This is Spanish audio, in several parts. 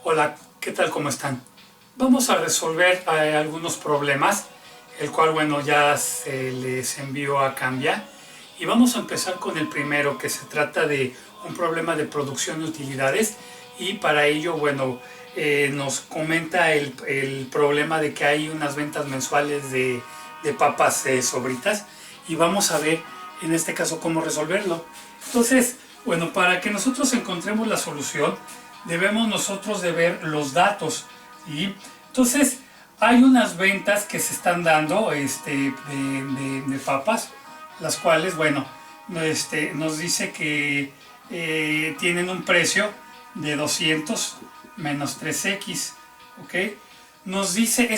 Hola, ¿qué tal? ¿Cómo están? Vamos a resolver algunos problemas, el cual, bueno, ya se les envió a Cambia. Y vamos a empezar con el primero, que se trata de un problema de producción de utilidades. Y para ello, bueno, nos comenta el problema de que hay unas ventas mensuales de papas Sobritas. Y vamos a ver, en este caso, cómo resolverlo. Entonces, bueno, para que nosotros encontremos la solución, debemos nosotros de ver los datos, ¿sí? Entonces hay unas ventas que se están dando de papas, las cuales, bueno, nos dice que tienen un precio de 200 menos 3x, ¿ok? Nos dice,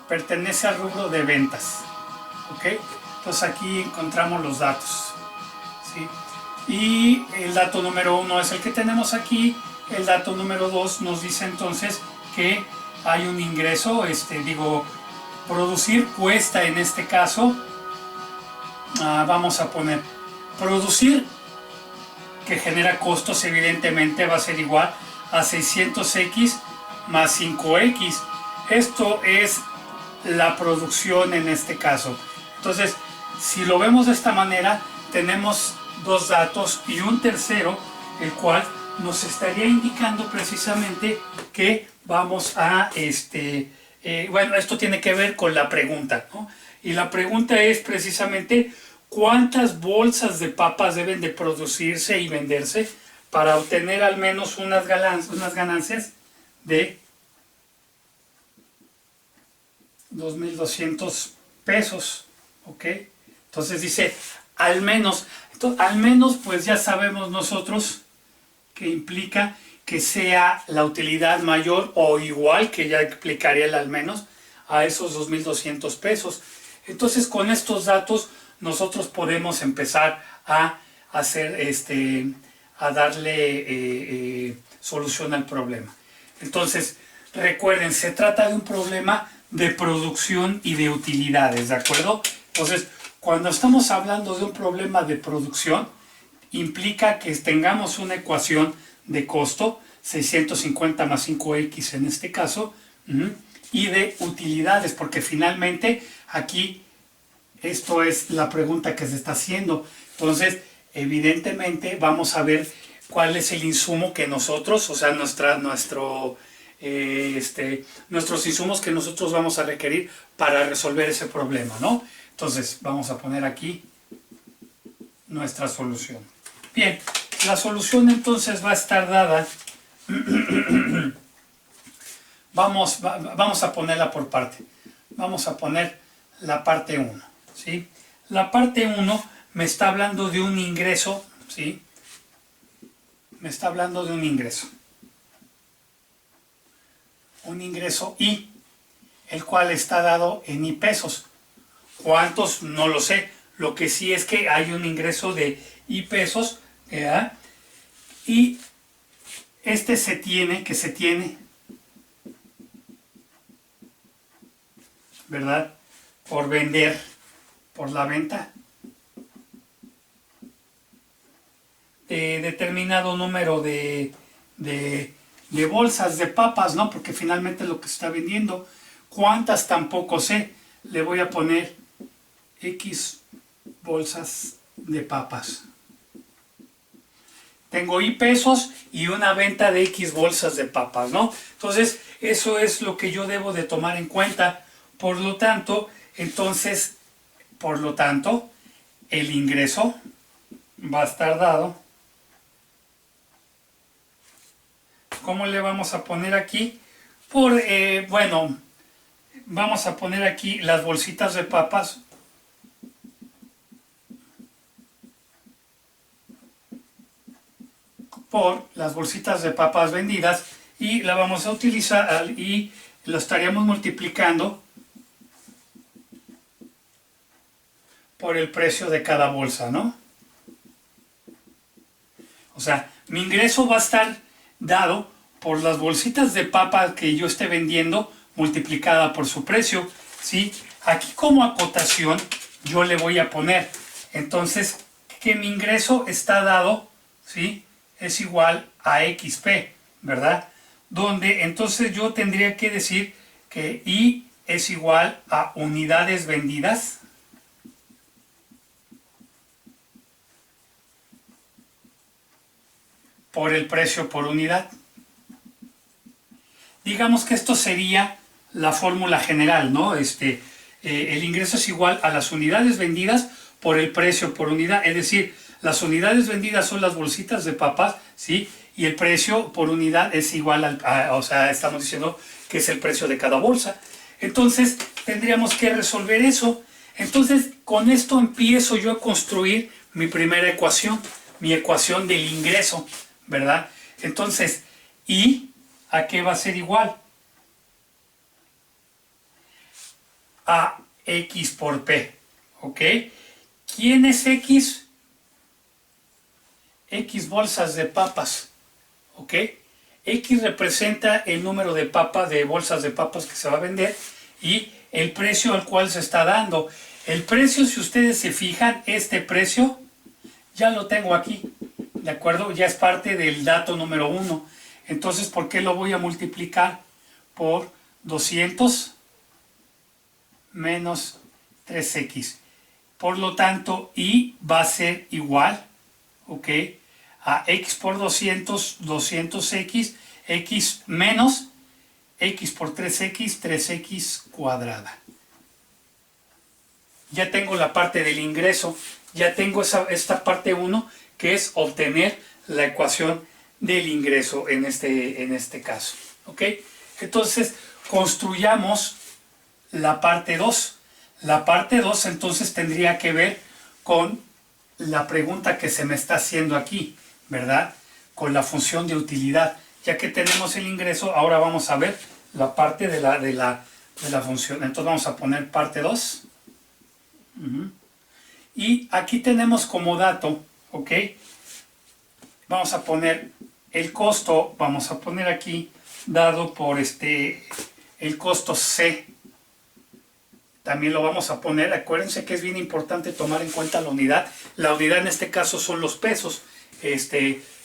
pertenece al rubro de ventas, ¿ok? Entonces aquí encontramos los datos, ¿sí? Y el dato número 1 es el que tenemos aquí. El dato número 2 nos dice entonces que hay un ingreso, producir cuesta en este caso, vamos a poner, producir, que genera costos, evidentemente va a ser igual a 600x más 5x. Esto es la producción en este caso. Entonces, si lo vemos de esta manera, tenemos dos datos y un tercero, el cual nos estaría indicando precisamente que vamos a, bueno, esto tiene que ver con la pregunta, ¿no? Y la pregunta es precisamente cuántas bolsas de papas deben de producirse y venderse para obtener al menos unas ganancias de 2,200 pesos, ¿ok? Entonces dice, al menos, pues ya sabemos nosotros que implica que sea la utilidad mayor o igual, que ya implicaría el al menos, a esos 2,200 pesos. Entonces con estos datos nosotros podemos empezar a hacer, a darle solución al problema. Entonces, recuerden, se trata de un problema de producción y de utilidades, ¿de acuerdo? Entonces, cuando estamos hablando de un problema de producción, implica que tengamos una ecuación de costo, 650 más 5x en este caso, y de utilidades, porque finalmente aquí esto es la pregunta que se está haciendo. Entonces, evidentemente vamos a ver cuál es el insumo que nosotros, o sea, nuestros insumos que nosotros vamos a requerir para resolver ese problema, ¿no? Entonces, vamos a poner aquí nuestra solución. Bien, la solución entonces va a estar dada. Vamos a ponerla por parte. Vamos a poner la parte 1, ¿sí? La parte 1 me está hablando de un ingreso, ¿sí? Me está hablando de un ingreso. Un ingreso I, el cual está dado en I pesos. ¿Cuántos? No lo sé. Lo que sí es que hay un ingreso de I pesos, ¿verdad? Y se tiene, ¿verdad? Por vender, por la venta de determinado número de bolsas de papas, ¿no? Porque finalmente es lo que se está vendiendo. ¿Cuántas? Tampoco sé. Le voy a poner X bolsas de papas. Tengo I pesos y una venta de X bolsas de papas, ¿no? Entonces, eso es lo que yo debo de tomar en cuenta. Por lo tanto, el ingreso va a estar dado. ¿Cómo le vamos a poner aquí? Bueno, vamos a poner aquí las bolsitas de papas. Por las bolsitas de papas vendidas, y la vamos a utilizar y lo estaríamos multiplicando por el precio de cada bolsa, ¿no? O sea, mi ingreso va a estar dado por las bolsitas de papa que yo esté vendiendo multiplicada por su precio, ¿sí? Aquí como acotación yo le voy a poner, entonces, que mi ingreso está dado, ¿sí? Es igual a XP. ¿verdad? Donde entonces yo tendría que decir que I es igual a unidades vendidas por el precio por unidad. Digamos que esto sería la fórmula general, ¿no? El ingreso es igual a las unidades vendidas por el precio por unidad, es decir, las unidades vendidas son las bolsitas de papas, ¿sí? Y el precio por unidad es igual o sea, estamos diciendo que es el precio de cada bolsa. Entonces, tendríamos que resolver eso. Entonces, con esto empiezo yo a construir mi primera ecuación, mi ecuación del ingreso, ¿verdad? Entonces, ¿y a qué va a ser igual? A X por P, ¿ok? ¿Quién es X? X bolsas de papas, ¿ok? X representa el número de papas, de bolsas de papas que se va a vender y el precio al cual se está dando. El precio, si ustedes se fijan, este precio ya lo tengo aquí, ¿de acuerdo? Ya es parte del dato número 1. Entonces, ¿por qué lo voy a multiplicar por 200 menos 3x? Por lo tanto, y va a ser igual, ¿ok? A x por 200, 200x, x menos x por 3x, 3x cuadrada. Ya tengo la parte del ingreso, ya tengo esta parte 1, que es obtener la ecuación del ingreso en este caso, ¿ok? Entonces, construyamos la parte 2. La parte 2 entonces tendría que ver con la pregunta que se me está haciendo aquí, ¿verdad? Con la función de utilidad. Ya que tenemos el ingreso, ahora vamos a ver la parte de la función. Entonces vamos a poner parte 2. Y aquí tenemos como dato, ¿ok? Vamos a poner el costo, vamos a poner aquí, dado por el costo C. También lo vamos a poner, acuérdense que es bien importante tomar en cuenta la unidad. La unidad en este caso son los pesos,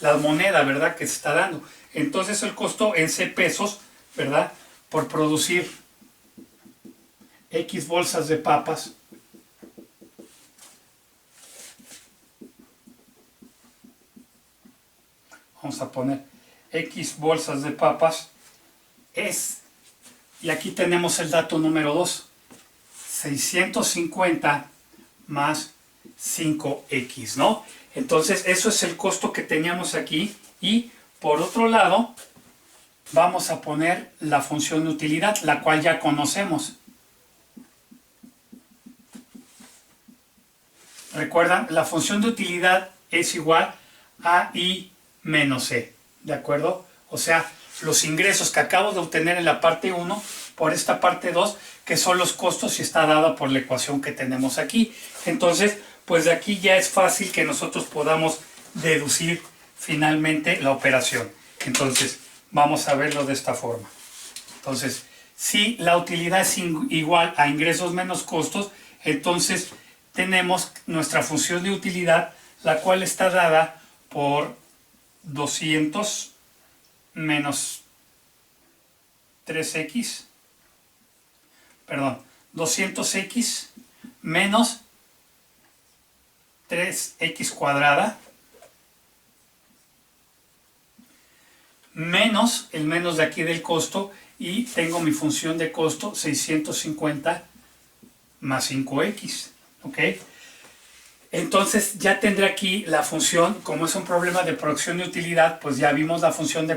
la moneda, ¿verdad? Que se está dando. Entonces el costo en C pesos, ¿verdad? Por producir X bolsas de papas. Vamos a poner X bolsas de papas es, y aquí tenemos el dato número 2, 650 más 5x, ¿no? Entonces eso es el costo que teníamos aquí y por otro lado vamos a poner la función de utilidad, la cual ya conocemos. Recuerdan, la función de utilidad es igual a I menos C, ¿de acuerdo? O sea, los ingresos que acabo de obtener en la parte 1 por esta parte 2, que son los costos y está dada por la ecuación que tenemos aquí. Entonces, pues de aquí ya es fácil que nosotros podamos deducir finalmente la operación. Entonces, vamos a verlo de esta forma. Entonces, si la utilidad es igual a ingresos menos costos, entonces tenemos nuestra función de utilidad, la cual está dada por 200 menos 3x, perdón, 200x menos 3x cuadrada menos el menos de aquí del costo y tengo mi función de costo 650 más 5x, ¿ok? Entonces ya tendré aquí la función, como es un problema de producción de utilidad, pues ya vimos la función de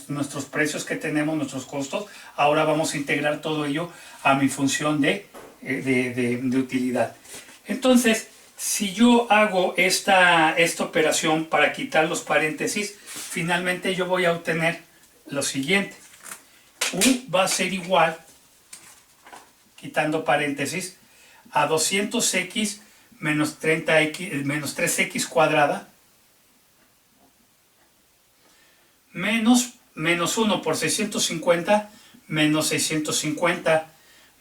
nuestros precios que tenemos, nuestros costos. Ahora vamos a integrar todo ello a mi función de utilidad. Entonces, si yo hago esta operación para quitar los paréntesis, finalmente yo voy a obtener lo siguiente. U va a ser igual, quitando paréntesis, a 200x menos 30x menos 3x cuadrada menos 1 por 650 menos 650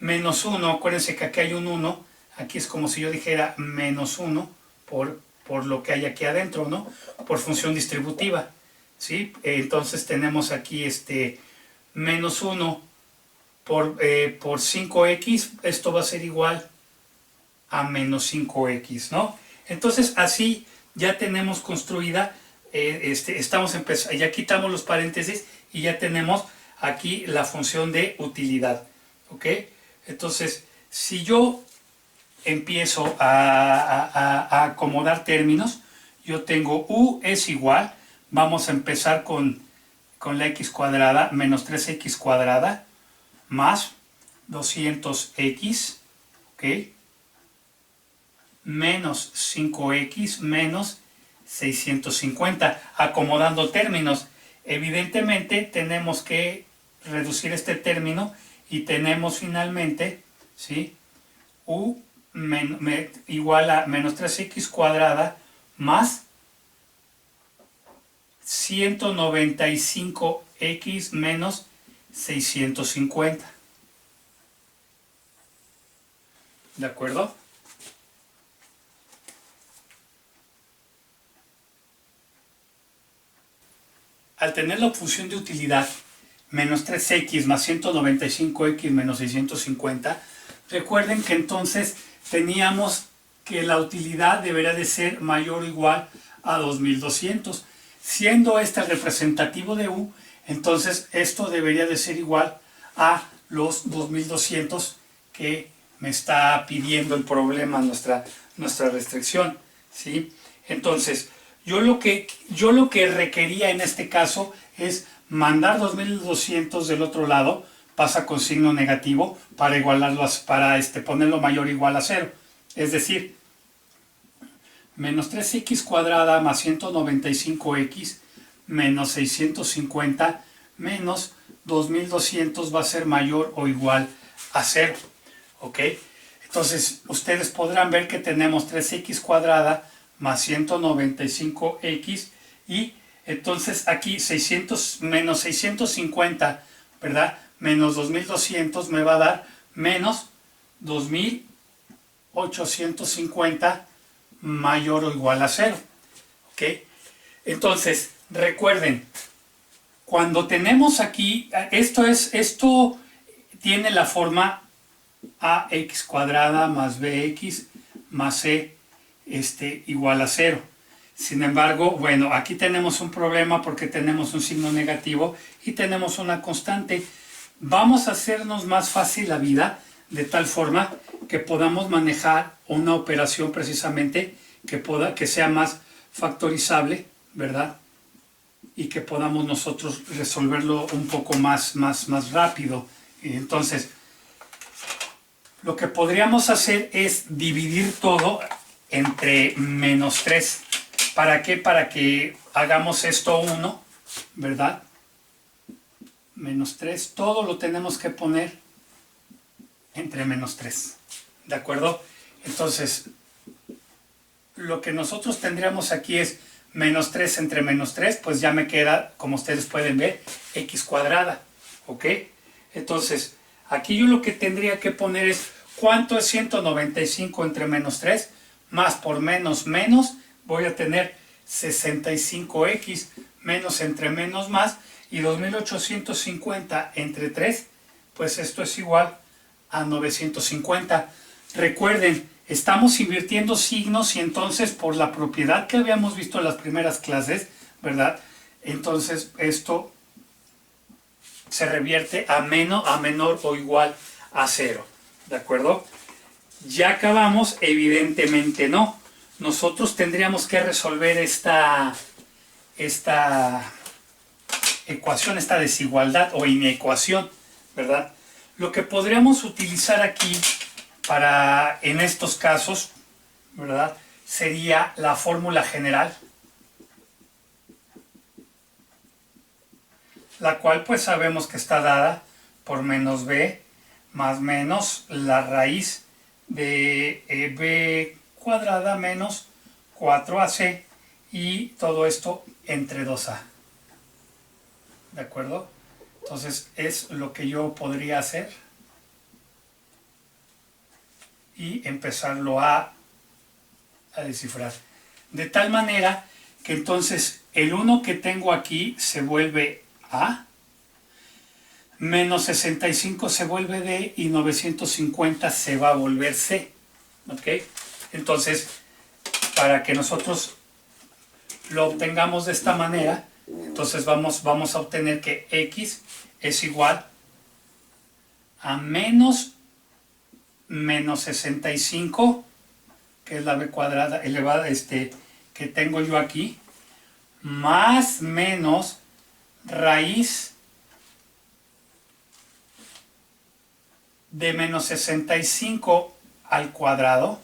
menos 1, acuérdense que aquí hay un 1, aquí es como si yo dijera menos 1 por por lo que hay aquí adentro, ¿no? Por función distributiva, ¿sí? Entonces tenemos aquí menos 1 por 5x, esto va a ser igual a menos 5x, ¿no? Entonces así ya tenemos construida, ya quitamos los paréntesis y ya tenemos aquí la función de utilidad, ¿ok? Entonces, si yo empiezo a acomodar términos, yo tengo u es igual, vamos a empezar con la x cuadrada menos 3x cuadrada más 200x, ¿ok? Menos 5x menos 650, acomodando términos. Evidentemente tenemos que reducir este término y tenemos finalmente, ¿sí? U igual a menos 3x cuadrada más 195x menos 650. ¿De acuerdo? Al tener la función de utilidad menos 3x más 195x menos 650, recuerden que entonces teníamos que la utilidad debería de ser mayor o igual a 2200. Siendo este el representativo de u, entonces esto debería de ser igual a los 2200 que me está pidiendo el problema, nuestra restricción, ¿sí? Entonces, yo lo que requería en este caso es mandar 2200 del otro lado, pasa con signo negativo, para igualarlo, para ponerlo mayor o igual a 0. Es decir, menos 3x cuadrada más 195x menos 650 menos 2200 va a ser mayor o igual a 0. ¿Ok? Entonces, ustedes podrán ver que tenemos 3x cuadrada más 195x y entonces aquí 600 menos 650, ¿verdad? Menos 2200 me va a dar menos 2850 mayor o igual a 0. ¿Ok? Entonces, recuerden, cuando tenemos aquí, esto tiene la forma ax cuadrada más bx más c igual a 0. Sin embargo, bueno, aquí tenemos un problema porque tenemos un signo negativo y tenemos una constante. Vamos a hacernos más fácil la vida de tal forma que podamos manejar una operación precisamente que sea más factorizable, ¿verdad? Y que podamos nosotros resolverlo un poco más rápido. Entonces, lo que podríamos hacer es dividir todo entre menos 3. ¿Para qué? Para que hagamos esto 1, ¿verdad? Menos 3, todo lo tenemos que poner entre menos 3. ¿De acuerdo? Entonces, lo que nosotros tendríamos aquí es menos 3 entre menos 3, pues ya me queda, como ustedes pueden ver, x cuadrada. ¿Ok? Entonces, aquí yo lo que tendría que poner es ¿cuánto es 195 entre menos 3? Más por menos menos, voy a tener 65x menos entre menos más, y 2850 entre 3, pues esto es igual a 950. Recuerden, estamos invirtiendo signos y entonces por la propiedad que habíamos visto en las primeras clases, ¿verdad? Entonces esto se revierte a menor o igual a 0, ¿de acuerdo? ¿Ya acabamos? Evidentemente no. Nosotros tendríamos que resolver esta ecuación, esta desigualdad o inecuación, ¿verdad? Lo que podríamos utilizar aquí en estos casos, ¿verdad? Sería la fórmula general, la cual pues sabemos que está dada por menos b más menos la raíz de b cuadrada menos 4ac y todo esto entre 2a. ¿De acuerdo? Entonces es lo que yo podría hacer y empezarlo a descifrar. De tal manera que entonces el 1 que tengo aquí se vuelve A, menos 65 se vuelve D y 950 se va a volver C. ¿Ok? Entonces, para que nosotros lo obtengamos de esta manera, entonces vamos a obtener que X es igual a menos 65, que es la b cuadrada elevada, que tengo yo aquí, más menos raíz de menos 65 al cuadrado,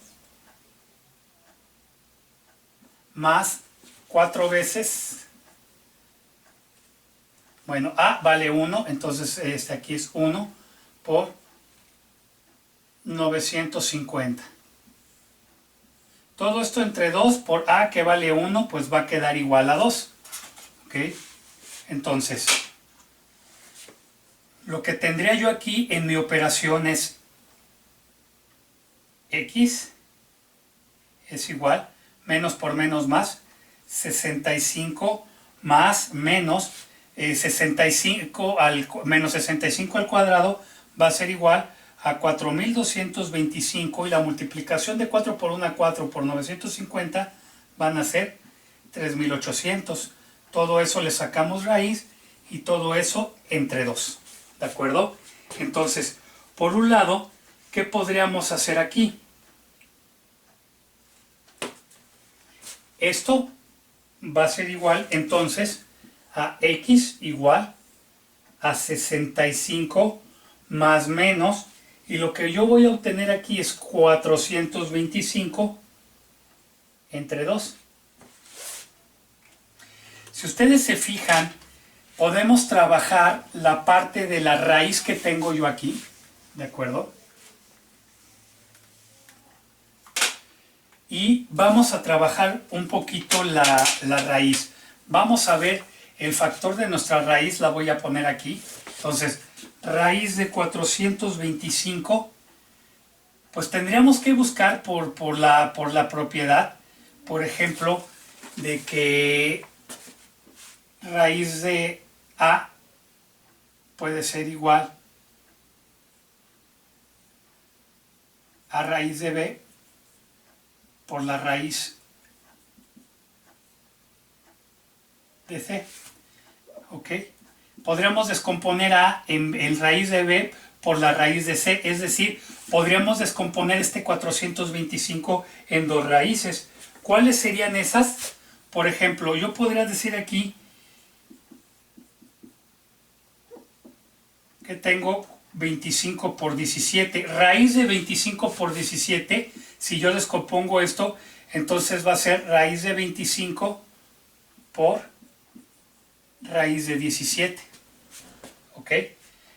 más 4 veces, bueno, A vale 1, entonces aquí es 1 por 950. Todo esto entre 2 por A, que vale 1, pues va a quedar igual a 2. ¿Ok? Entonces, lo que tendría yo aquí en mi operación es X es igual, menos por menos más, 65 más menos 65 menos 65 al cuadrado va a ser igual a 4225, y la multiplicación de 4 por 1, 4 por 950 van a ser 3800. Todo eso le sacamos raíz y todo eso entre 2. ¿De acuerdo? Entonces, por un lado, ¿qué podríamos hacer aquí? Esto va a ser igual entonces a X igual a 65 más menos, y lo que yo voy a obtener aquí es 425 entre 2. Si ustedes se fijan, podemos trabajar la parte de la raíz que tengo yo aquí, ¿de acuerdo? Y vamos a trabajar un poquito la raíz. Vamos a ver el factor de nuestra raíz, la voy a poner aquí. Entonces, raíz de 425, pues tendríamos que buscar por la propiedad, por ejemplo, de que raíz de A puede ser igual a raíz de B por la raíz de C. ¿Ok? Podríamos descomponer A en raíz de B por la raíz de C, es decir, podríamos descomponer este 425 en dos raíces. ¿Cuáles serían esas? Por ejemplo, yo podría decir aquí que tengo 25 por 17. Raíz de 25 por 17, si yo descompongo esto, entonces va a ser raíz de 25 por raíz de 17. ¿Ok?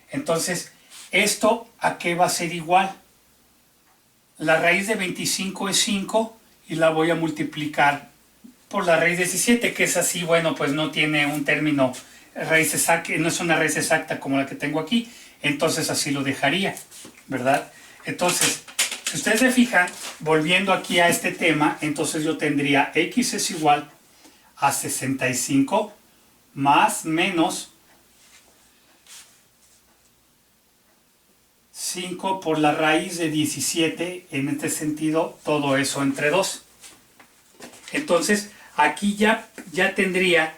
Entonces, ¿esto a qué va a ser igual? La raíz de 25 es 5 y la voy a multiplicar por la raíz de 17, que es así, bueno, pues no tiene un término raíz exacta, no es una raíz exacta como la que tengo aquí, entonces así lo dejaría, ¿verdad? Entonces, si ustedes se fijan, volviendo aquí a este tema, entonces yo tendría X es igual a 65 más menos 5 por la raíz de 17, en este sentido, todo eso entre 2. Entonces, aquí ya tendría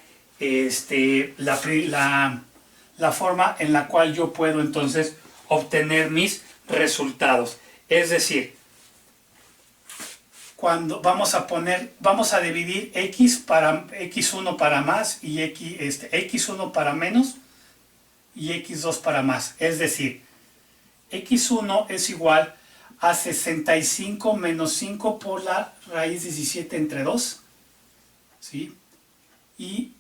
la forma en la cual yo puedo entonces obtener mis resultados. Es decir, cuando vamos a dividir x1 para más y x1 para menos y x2 para más. Es decir, x1 es igual a 65 menos 5 por la raíz 17 entre 2, ¿sí? Y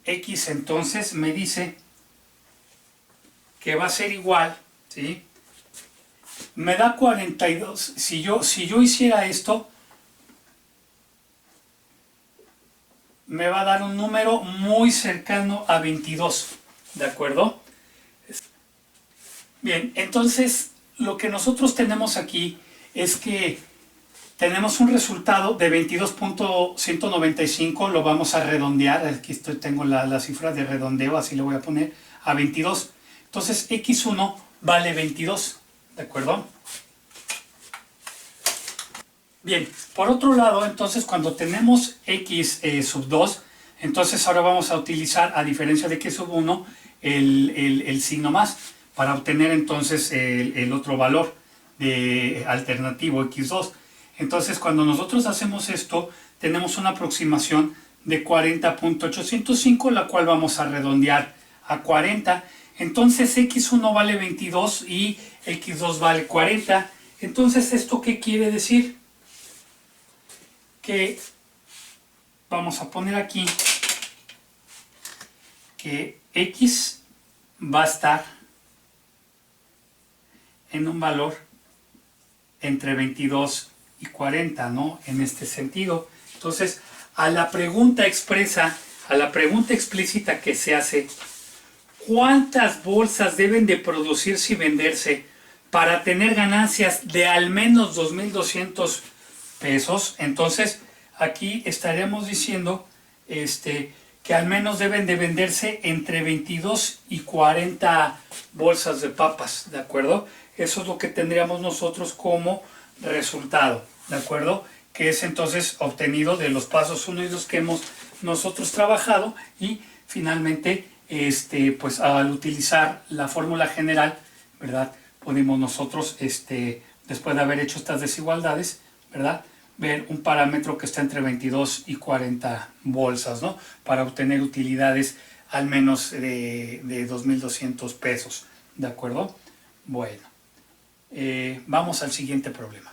x entonces me dice que va a ser igual, ¿sí? Me da 42. Si yo hiciera esto, me va a dar un número muy cercano a 22, ¿de acuerdo? Bien, entonces lo que nosotros tenemos aquí es que tenemos un resultado de 22.195, lo vamos a redondear, aquí tengo la cifra de redondeo, así le voy a poner a 22. Entonces x1 vale 22, ¿de acuerdo? Bien, por otro lado, entonces cuando tenemos x sub 2, entonces ahora vamos a utilizar, a diferencia de x sub 1, el signo más, para obtener entonces el otro valor de alternativo x2. Entonces cuando nosotros hacemos esto, tenemos una aproximación de 40.805, la cual vamos a redondear a 40. Entonces x1 vale 22 y x2 vale 40. Entonces, ¿esto qué quiere decir? Que vamos a poner aquí que x va a estar en un valor entre 22 y 40, ¿no? En este sentido. Entonces, a la pregunta expresa, a la pregunta explícita que se hace, ¿cuántas bolsas deben de producirse y venderse para tener ganancias de al menos 2.200 pesos? Entonces, aquí estaremos diciendo que al menos deben de venderse entre 22 y 40 bolsas de papas, ¿de acuerdo? Eso es lo que tendríamos nosotros como resultado, ¿de acuerdo? Que es entonces obtenido de los pasos 1 y 2 que hemos nosotros trabajado, y finalmente, pues al utilizar la fórmula general, ¿verdad? Podemos nosotros, después de haber hecho estas desigualdades, ¿verdad?, ver un parámetro que está entre 22 y 40 bolsas, ¿no? Para obtener utilidades al menos de 2.200 pesos, ¿de acuerdo? Bueno, vamos al siguiente problema.